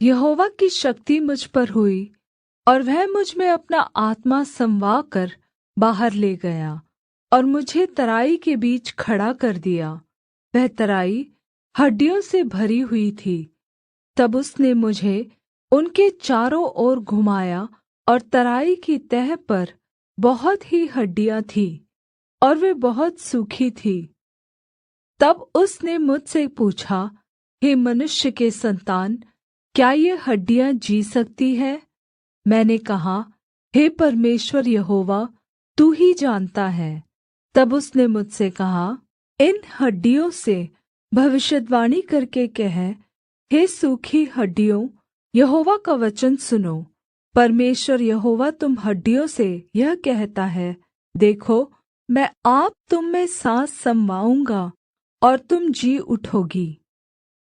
यहोवा की शक्ति मुझ पर हुई और वह मुझ में अपना आत्मा समवा कर बाहर ले गया और मुझे तराई के बीच खड़ा कर दिया। वह तराई हड्डियों से भरी हुई थी। तब उसने मुझे उनके चारों ओर घुमाया और तराई की तह पर बहुत ही हड्डियाँ थीं और वे बहुत सूखी थीं। तब उसने मुझसे पूछा, हे मनुष्य के सन्तान, क्या ये हड्डियाँ जी सकती है? मैंने कहा, हे परमेश्वर यहोवा, तू ही जानता है। तब उसने मुझसे कहा, इन हड्डियों से भविष्यद्वाणी करके कह, हे सूखी हड्डियों, यहोवा का वचन सुनो। परमेश्वर यहोवा तुम हड्डियों से यह कहता है, देखो, मैं आप तुम में सांस समवाऊँगा और तुम जी उठोगी।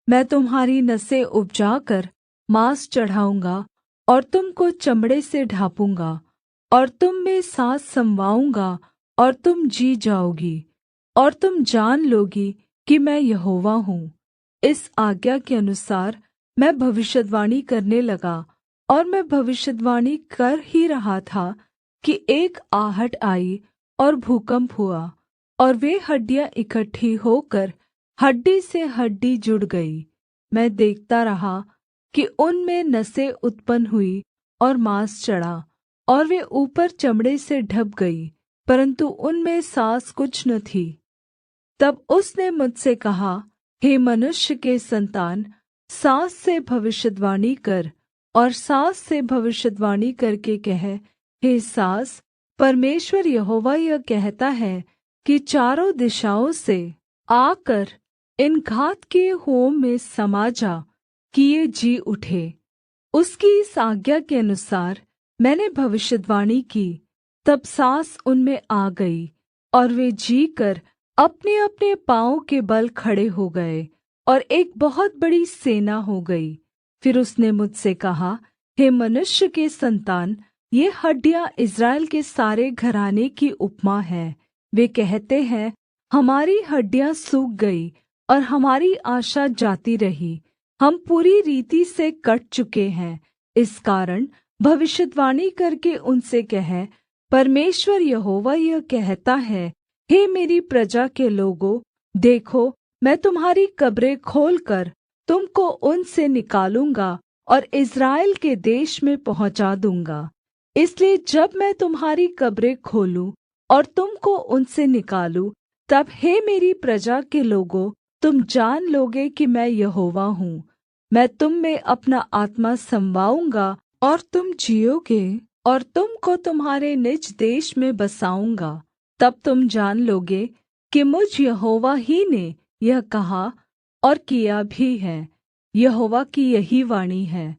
मैं तुम्हारी नसें उपजाकर माँस चढ़ाऊँगा और तुम को चमड़े से ढाँपूँगा और तुम में सांस समवाऊँगा और तुम जी जाओगी और तुम जान लोगी कि मैं यहोवा हूँ। इस आज्ञा के अनुसार मैं भविष्यद्वाणी करने लगा और मैं भविष्यद्वाणी कर ही रहा था कि एक आहट आई और भूकम्प हुआ और वे हड्डियाँ इकट्ठी होकर हड्डी से हड्डी जुड़ गई। मैं देखता रहा कि उनमें नसें उत्पन्न हुई और मांस चढ़ा और वे ऊपर चमड़े से ढँप गई, परन्तु उनमें सांस कुछ न थी। तब उसने मुझसे कहा, हे मनुष्य के सन्तान, सांस से भविष्यद्वाणी कर और सांस से भविष्यद्वाणी करके कह, हे सांस, परमेश्वर यहोवा यह कहता है कि चारों दिशाओं से आकर इन घात किए हुओं में समा जा कि ये जी उठे। उसकी इस आज्ञा के अनुसार मैंने भविष्यद्वाणी की। तब सांस उनमें आ गई और वे जी कर अपने-अपने पाँवों के बल खड़े हो गए और एक बहुत बड़ी सेना हो गई। फिर उसने मुझसे कहा, हे मनुष्य के सन्तान, ये हड्डियाँ इस्राएल के सारे घराने की उपमा है। वे कहते हैं, हमारी हड्डियाँ सूख गई और हमारी आशा जाती रही। हम पूरी रीति से कट चुके हैं। इस कारण भविष्यद्वाणी करके उनसे कह, परमेश्वर यहोवा यह कहता है, हे मेरी प्रजा के लोगों, देखो, मैं तुम्हारी कब्रें खोलकर तुमको उनसे निकालूँगा और इस्राएल के देश में पहुँचा दूँगा। इसलिए जब मैं तुम्हारी कब्रें खोलूँ और तुमको उनसे निकालूँ, तब हे मेरी प्रजा के लोगों, तुम जान लोगे कि मैं यहोवा हूँ। मैं तुम में अपना आत्मा समवाऊँगा और तुम जियोगे और तुमको तुम्हारे निज देश में बसाऊँगा। तब तुम जान लोगे कि मुझ यहोवा ही ने यह कहा और किया भी है। यहोवा की यही वाणी है।